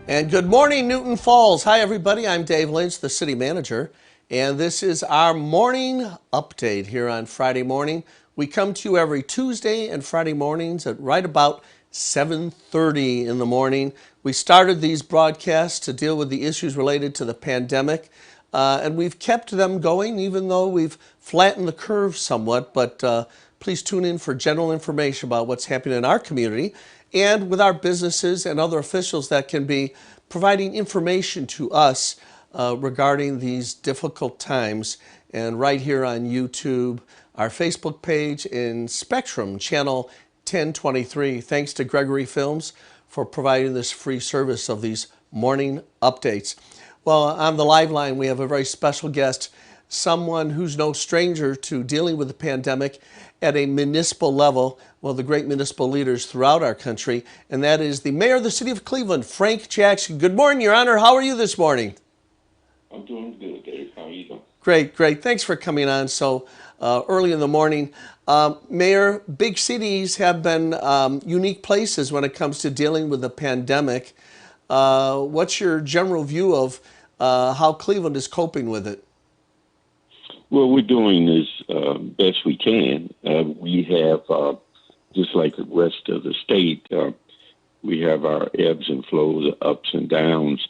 And good morning, Newton Falls. Hi, everybody. I'm Dave Lynch, the city manager, and this is our morning update here on Friday morning. We come to you every Tuesday and Friday mornings at right about 7:30 in the morning. We started these broadcasts to deal with the issues related to the pandemic, and we've kept them going even though we've flattened the curve somewhat, but please tune in for general information about what's happening in our community and with our businesses and other officials that can be providing information to us regarding these difficult times. And right here on YouTube, our Facebook page in Spectrum, channel 1023. Thanks to Gregory Films for providing this free service of these morning updates. Well, on the live line, we have a very special guest, someone who's no stranger to dealing with the pandemic at a municipal level, one of the great municipal leaders throughout our country, and that is the mayor of the city of Cleveland, Frank Jackson. Good morning, Your Honor. How are you this morning? I'm doing good, Dave. How are you doing? Great, great. Thanks for coming on so early in the morning. Mayor, big cities have been unique places when it comes to dealing with the pandemic. What's your general view of how Cleveland is coping with it? Well, we're doing as best we can. We have, just like the rest of the state, we have our ebbs and flows, ups and downs,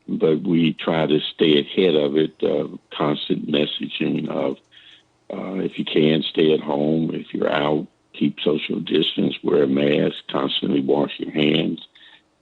but we try to stay ahead of it, constant messaging of if you can, stay at home. If you're out, keep social distance, wear a mask, constantly wash your hands.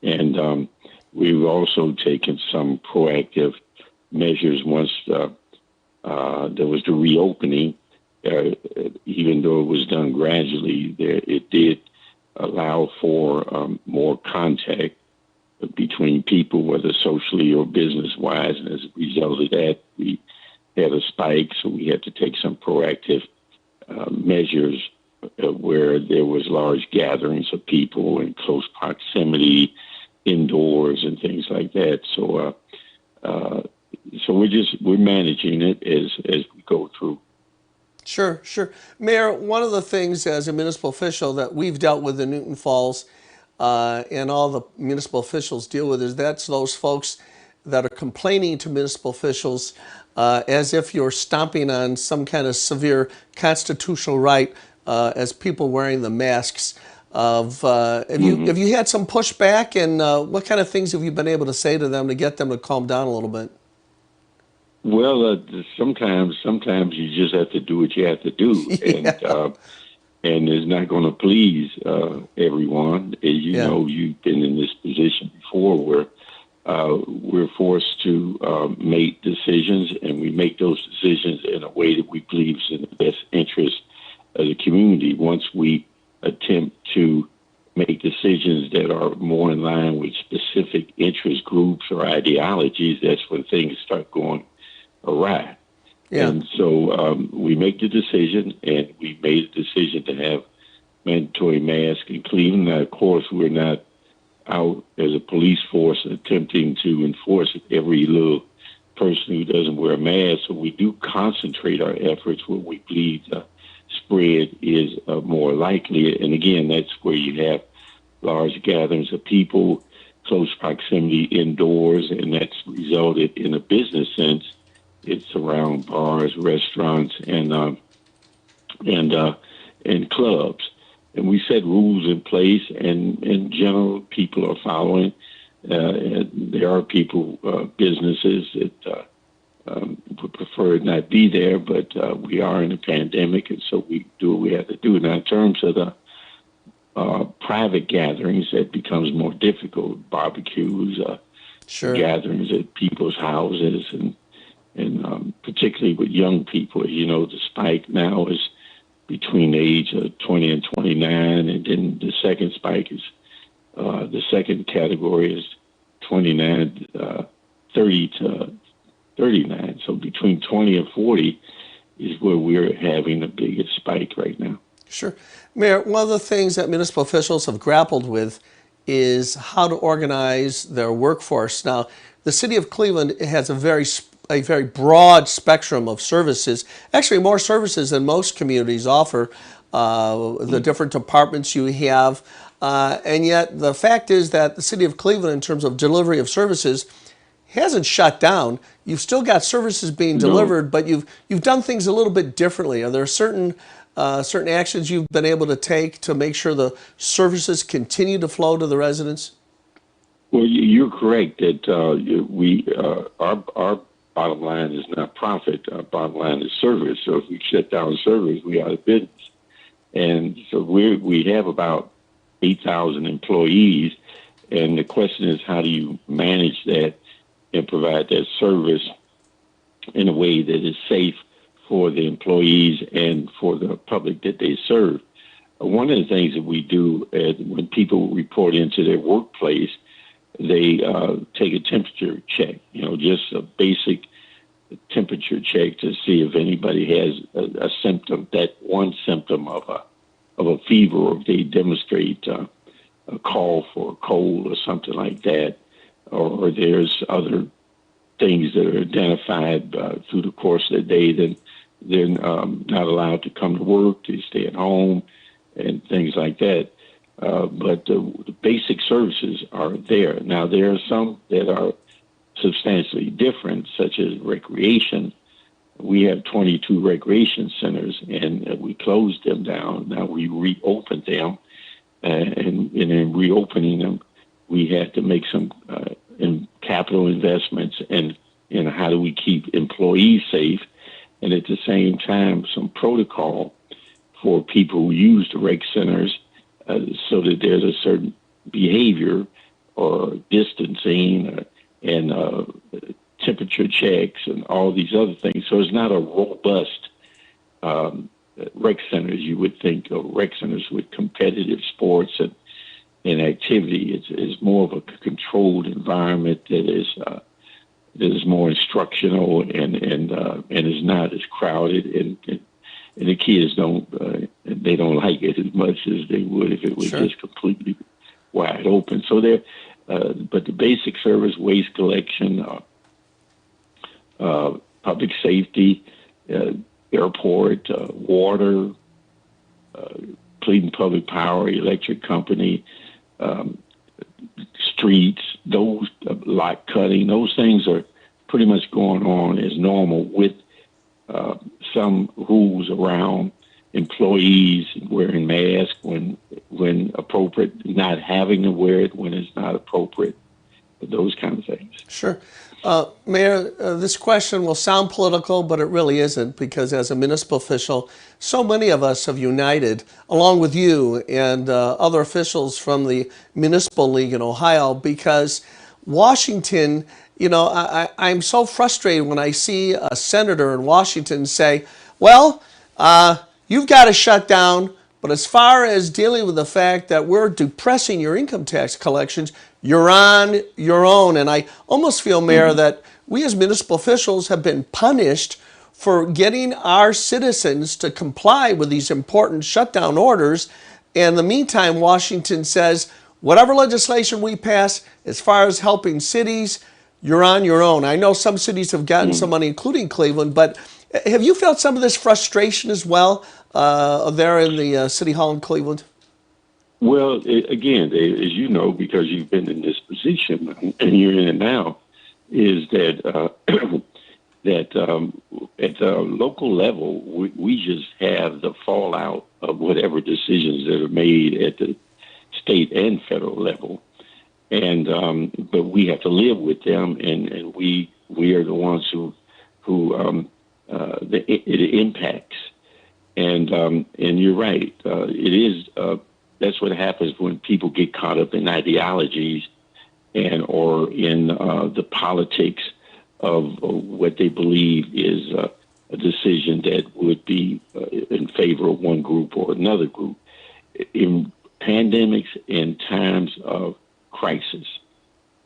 And we've also taken some proactive measures once there was the reopening. Even though it was done gradually, it did allow for more contact between people, whether socially or business-wise. And as a result of that, we had a spike, so we had to take some proactive measures where there was large gatherings of people in close proximity, indoors, and things like that. So we're managing it as we go through. Sure, sure. Mayor, one of the things as a municipal official that we've dealt with in Newton Falls and all the municipal officials deal with is that's those folks that are complaining to municipal officials as if you're stomping on some kind of severe constitutional right as people wearing the masks. Have you had some pushback, and what kind of things have you been able to say to them to get them to calm down a little bit? Well, sometimes you just have to do what you have to do, yeah. And it's not going to please everyone. As you know, you've been in this position before, where we're forced to make decisions, and we make those decisions in a way that we believe is in the best interest of the community. Once we attempt to make decisions that are more in line with specific interest groups or ideologies, that's when things start going awry. Yeah. And so we make the decision, and we made a decision to have mandatory masks in Cleveland. Now, of course, we're not out as a police force attempting to enforce every little person who doesn't wear a mask. So we do concentrate our efforts where we believe the spread is more likely. And again, that's where you have large gatherings of people, close proximity indoors, and that's resulted in a business sense. It's around bars, restaurants, and clubs. And we set rules in place, and in general, people are following. There are people, businesses that would prefer it not be there, but we are in a pandemic, and so we do what we have to do. Now, in terms of the private gatherings, that becomes more difficult. Barbecues, sure. Gatherings at people's houses, and particularly with young people. You know, the spike now is between the age of 20 and 29, and then the second spike is, the second category is 29, 30 to 39. So between 20 and 40 is where we're having the biggest spike right now. Sure. Mayor, one of the things that municipal officials have grappled with is how to organize their workforce. Now, the city of Cleveland has a very a very broad spectrum of services, actually more services than most communities offer, the different departments you have. And yet the fact is that the city of Cleveland, in terms of delivery of services, hasn't shut down. You've still got services being No. delivered, but you've done things a little bit differently. Are there certain actions you've been able to take to make sure the services continue to flow to the residents? Well, you're correct that our bottom line is not profit. Our bottom line is service. So if we shut down service, we out of business. And so we have about 8,000 employees, and the question is, how do you manage that and provide that service in a way that is safe for the employees and for the public that they serve? One of the things that we do is when people report into their workplace, they take a temperature check, just a basic temperature check to see if anybody has a symptom, that one symptom of a fever, or if they demonstrate a cough or a cold or something like that, or there's other things that are identified through the course of the day, then they're not allowed to come to work, to stay at home, and things like that. But the basic services are there. Now, there are some that are substantially different, such as recreation. We have 22 recreation centers, and we closed them down. Now we reopened them, and in reopening them, we had to make some capital investments and how do we keep employees safe, and at the same time, some protocol for people who use the rec centers so that there's a certain behavior or distancing and temperature checks and all these other things. So it's not a robust rec centers. You would think of rec centers with competitive sports and activity. It's more of a controlled environment that is more instructional and is not as crowded, and the kids don't like it as much as they would if it was Sure. just completely wide open. So but the basic service, waste collection, public safety, airport, water, Cleveland Public Power, electric company, streets, those lot cutting, those things are pretty much going on as normal, with some rules around employees wearing masks when appropriate, not having to wear it when it's not appropriate, those kind of things. Sure. Mayor, this question will sound political, but it really isn't, because as a municipal official, so many of us have united, along with you and other officials from the Municipal League in Ohio, because Washington, I'm so frustrated when I see a senator in Washington say, well, you've got to shut down, but as far as dealing with the fact that we're depressing your income tax collections, you're on your own. And I almost feel, Mayor, that we as municipal officials have been punished for getting our citizens to comply with these important shutdown orders. And in the meantime, Washington says, whatever legislation we pass, as far as helping cities, you're on your own. I know some cities have gotten some money, including Cleveland, but have you felt some of this frustration as well there in the City Hall in Cleveland? Well, again, as you know, because you've been in this position and you're in it now, is that that at the local level, we just have the fallout of whatever decisions that are made at the state and federal level, and but we have to live with them, and we are the ones who it impacts, and you're right, it is. That's what happens when people get caught up in ideologies or in the politics of what they believe is a decision that would be in favor of one group or another group. In pandemics and times of crisis,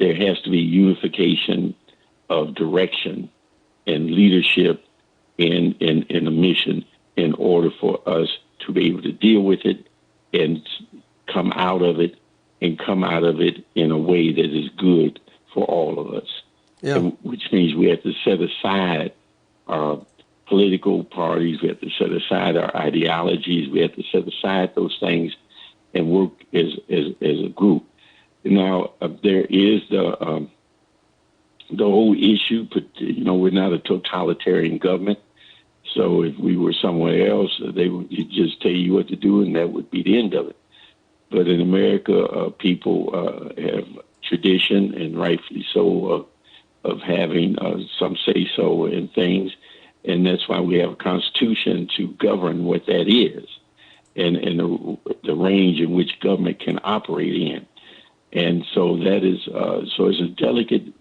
there has to be unification of direction and leadership and a mission in order for us to be able to deal with it and come out of it in a way that is good for all of us. Yeah. which means we have to set aside our political parties, we have to set aside our ideologies, we have to set aside those things and work as a group. Now, there is the whole issue, but we're not a totalitarian government. So if we were somewhere else, they would just tell you what to do, and that would be the end of it. But in America, people have tradition, and rightfully so, of having some say so in things, and that's why we have a constitution to govern what that is, and the range in which government can operate in. And so that is so it's a delicate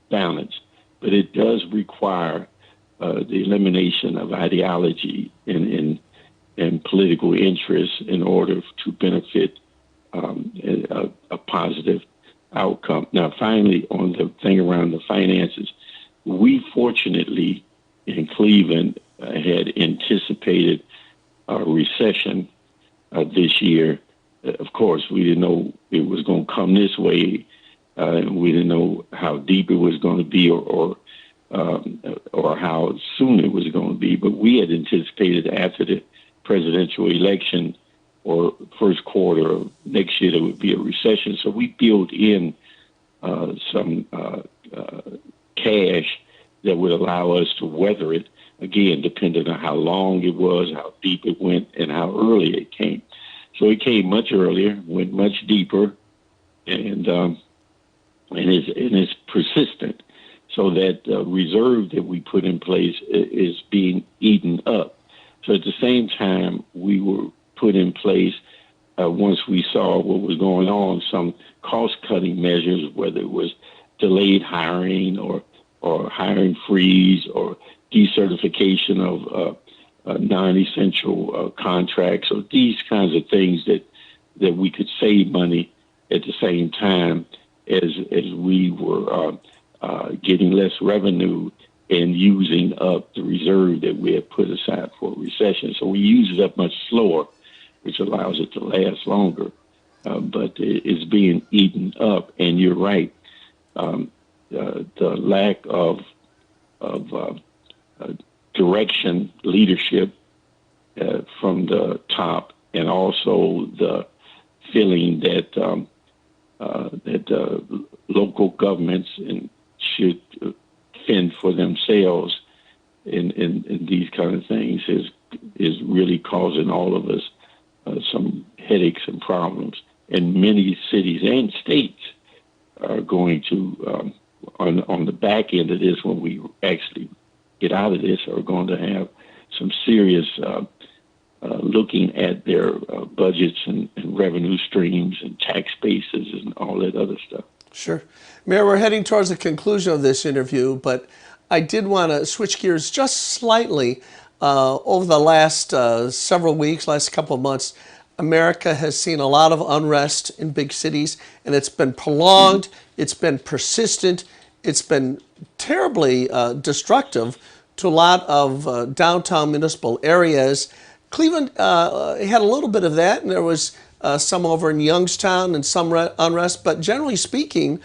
balance, but it does require the elimination of ideology and political interests in order to benefit a positive outcome. Now, finally, on the thing around the finances, we fortunately in Cleveland had anticipated a recession this year. Of course, we didn't know it was going to come this way. We didn't know how deep it was going to be or how soon it was going to be. But we had anticipated after the presidential election or first quarter of next year there would be a recession. So we built in some cash that would allow us to weather it. Again, depending on how long it was, how deep it went, and how early it came. So it came much earlier, went much deeper, and it's persistent. So that reserve that we put in place is being eaten up. So at the same time, we were put in place, once we saw what was going on, some cost-cutting measures, whether it was delayed hiring or hiring freeze or decertification of non-essential contracts, or these kinds of things that we could save money at the same time as we were getting less revenue and using up the reserve that we had put aside for a recession. So we use it up much slower, which allows it to last longer. But it's being eaten up, and you're right. The lack of direction, leadership from the top, and also the feeling that local governments should fend for themselves in these kind of things is really causing all of us some headaches and problems. And many cities and states are going to, on the back end of this, when we actually get out of this, are going to have some serious looking at their budgets and revenue streams and tax bases and all that other stuff. Sure. Mayor, we're heading towards the conclusion of this interview, but I did want to switch gears just slightly. Over the last several weeks, last couple of months, America has seen a lot of unrest in big cities, and it's been prolonged, it's been persistent, it's been terribly destructive to a lot of downtown municipal areas. Cleveland had a little bit of that, and there was some over in Youngstown and some unrest, but generally speaking,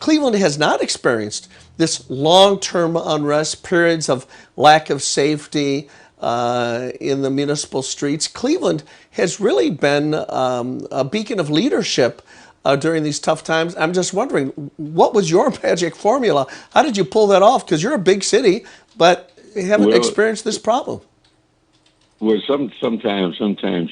Cleveland has not experienced this long-term unrest, periods of lack of safety in the municipal streets. Cleveland has really been a beacon of leadership during these tough times. I'm just wondering, what was your magic formula? How did you pull that off? Because you're a big city, but you haven't experienced this problem. Well, sometimes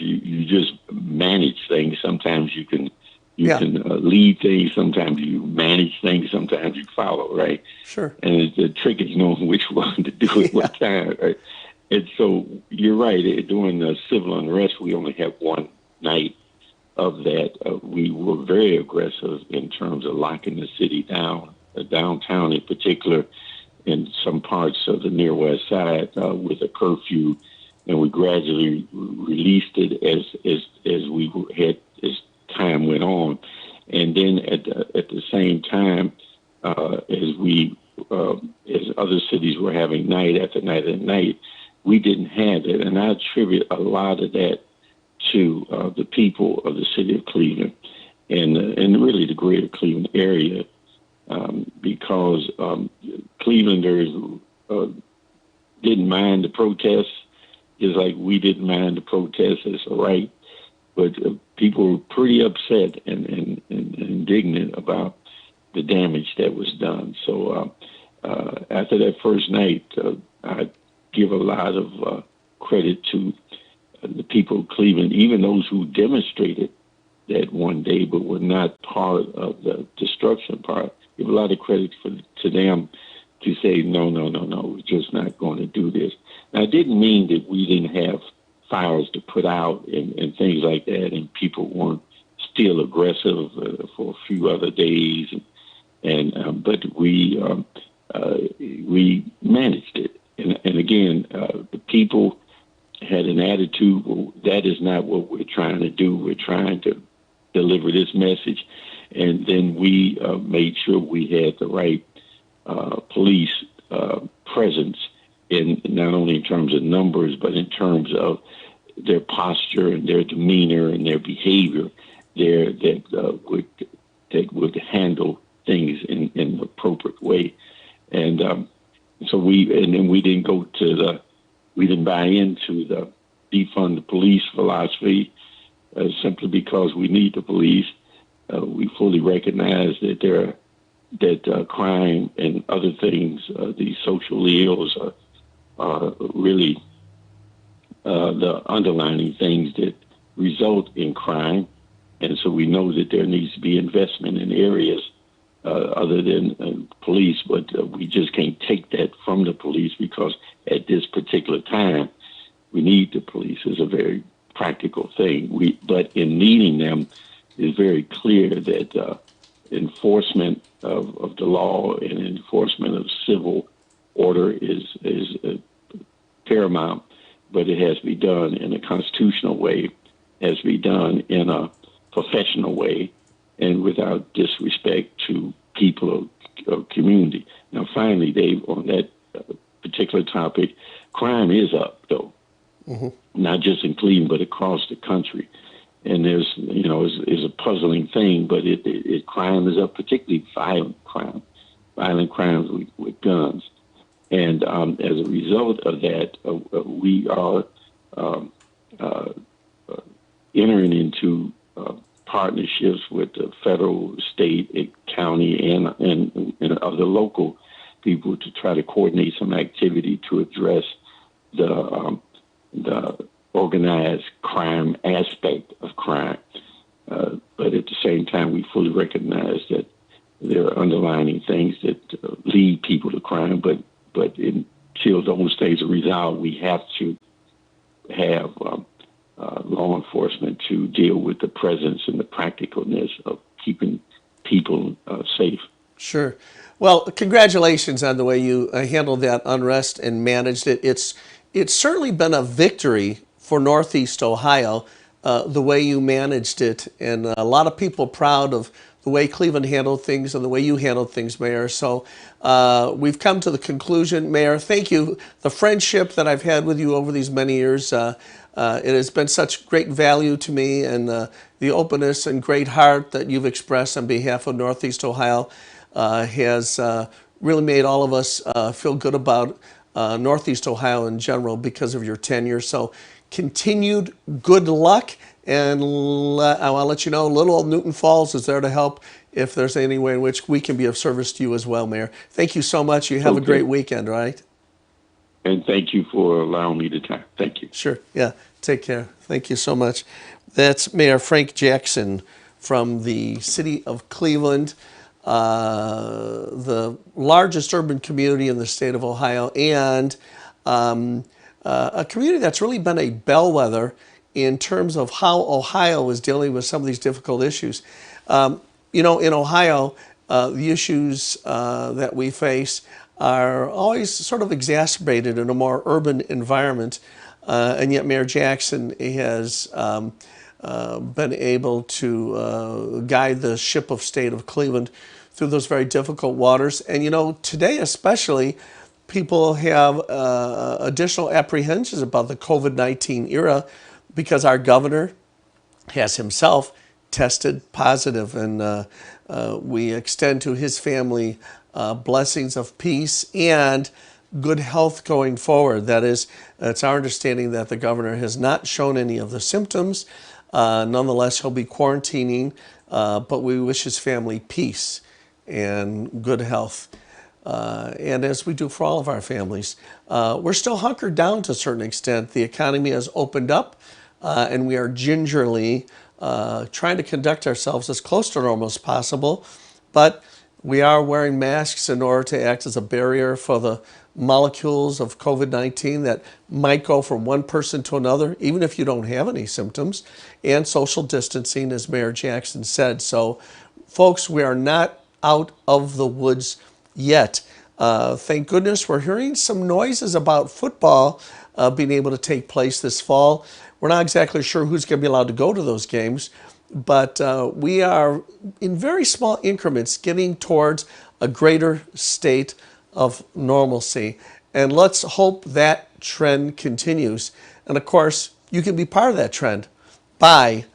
you just manage things. Sometimes you can lead things. Sometimes you manage things. Sometimes you follow, right? Sure. And the trick is knowing which one to do at what time, right? And so you're right. During the civil unrest, we only had one night of that. We were very aggressive in terms of locking the city down, downtown in particular, in some parts of the near west side with a curfew. And we gradually released it as time went on, and then at the same time, as other cities were having night after night after night, we didn't have it, and I attribute a lot of that to the people of the city of Cleveland and really the greater Cleveland area because Clevelanders didn't mind the protests, just like we didn't mind the protests. It's all right. But people were pretty upset and indignant about the damage that was done. So after that first night, I give a lot of credit to the people of Cleveland, even those who demonstrated that one day but were not part of the destruction part. Give a lot of credit to them to say, no, we're just not going to do this. Now, it didn't mean that we didn't have fires to put out and things like that, and people weren't still aggressive for a few other days, but we managed it. And again, the people had an attitude, well, that is not what we're trying to do. We're trying to deliver this message. And then we made sure we had the right police presence, in not only in terms of numbers, but in terms of their posture and their demeanor and their behavior there that would handle things in an appropriate way. And then we didn't we didn't buy into the defund the police philosophy simply because we need the police. We fully recognize that crime and other things, these social ills, are really the underlying things that result in crime. And so we know that there needs to be investment in areas other than police, but we just can't take that from the police because at this particular time, we need the police as a very practical thing. But in needing them, it's very clear that enforcement of the law and enforcement of civil order is paramount, but it has to be done in a constitutional way, has to be done in a professional way, and without disrespect to people of community. Now, finally, Dave, on that particular topic, crime is up, though, not just in Cleveland, but across the country. And there's, is a puzzling thing, but crime is up, particularly violent crimes with guns. And as a result of that, we are entering into partnerships with the federal, state, county, and other local people to try to coordinate some activity to address the organized crime aspect of crime. But at the same time, we fully recognize that there are underlying things that lead people to crime. But until those things are resolved, we have to have law enforcement to deal with the presence and the practicalness of keeping people safe. Sure. Well, congratulations on the way you handled that unrest and managed it. It's certainly been a victory for Northeast Ohio, the way you managed it, and a lot of people proud of the way Cleveland handled things and the way you handled things, Mayor. So we've come to the conclusion. Mayor, thank you. The friendship that I've had with you over these many years, it has been such great value to me, and the openness and great heart that you've expressed on behalf of Northeast Ohio has really made all of us feel good about Northeast Ohio in general because of your tenure. So continued good luck, and I'll let you know, little old Newton Falls is there to help if there's any way in which we can be of service to you as well, Mayor. Thank you so much. You have a great weekend, right? And thank you for allowing me the time. Thank you. Sure. Yeah. Take care. Thank you so much. That's Mayor Frank Jackson from the city of Cleveland, the largest urban community in the state of Ohio, and a community that's really been a bellwether in terms of how Ohio is dealing with some of these difficult issues. In Ohio, the issues that we face are always sort of exacerbated in a more urban environment, and yet Mayor Jackson has been able to guide the ship of state of Cleveland through those very difficult waters. And today especially, people have additional apprehensions about the COVID-19 era because our governor has himself tested positive. And we extend to his family blessings of peace and good health going forward. That is, it's our understanding that the governor has not shown any of the symptoms. Nonetheless, he'll be quarantining, but we wish his family peace and good health. And as we do for all of our families, we're still hunkered down to a certain extent. The economy has opened up, and we are gingerly trying to conduct ourselves as close to normal as possible. But we are wearing masks in order to act as a barrier for the molecules of COVID-19 that might go from one person to another, even if you don't have any symptoms, and social distancing, as Mayor Jackson said. So, folks, we are not out of the woods yet. Thank goodness we're hearing some noises about football being able to take place this fall. We're not exactly sure who's going to be allowed to go to those games, but we are in very small increments getting towards a greater state of normalcy. And let's hope that trend continues. And of course, you can be part of that trend by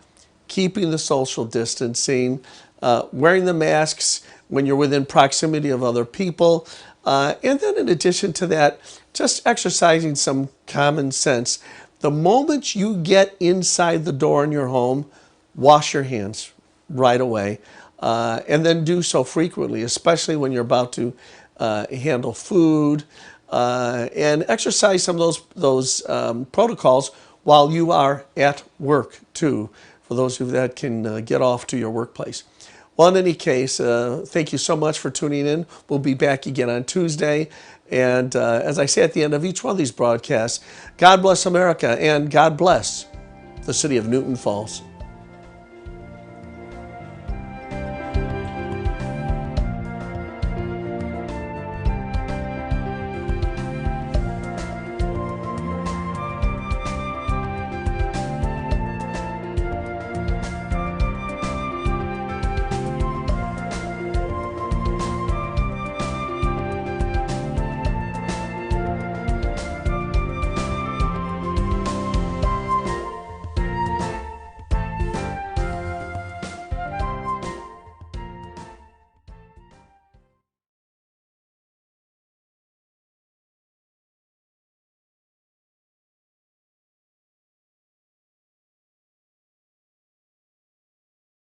keeping the social distancing, wearing the masks when you're within proximity of other people, and then in addition to that, just exercising some common sense. The moment you get inside the door in your home, wash your hands right away, and then do so frequently, especially when you're about to handle food, and exercise some of those protocols while you are at work too, for those of you that can get off to your workplace. Well, in any case, thank you so much for tuning in. We'll be back again on Tuesday. And as I say at the end of each one of these broadcasts, God bless America and God bless the city of Newton Falls.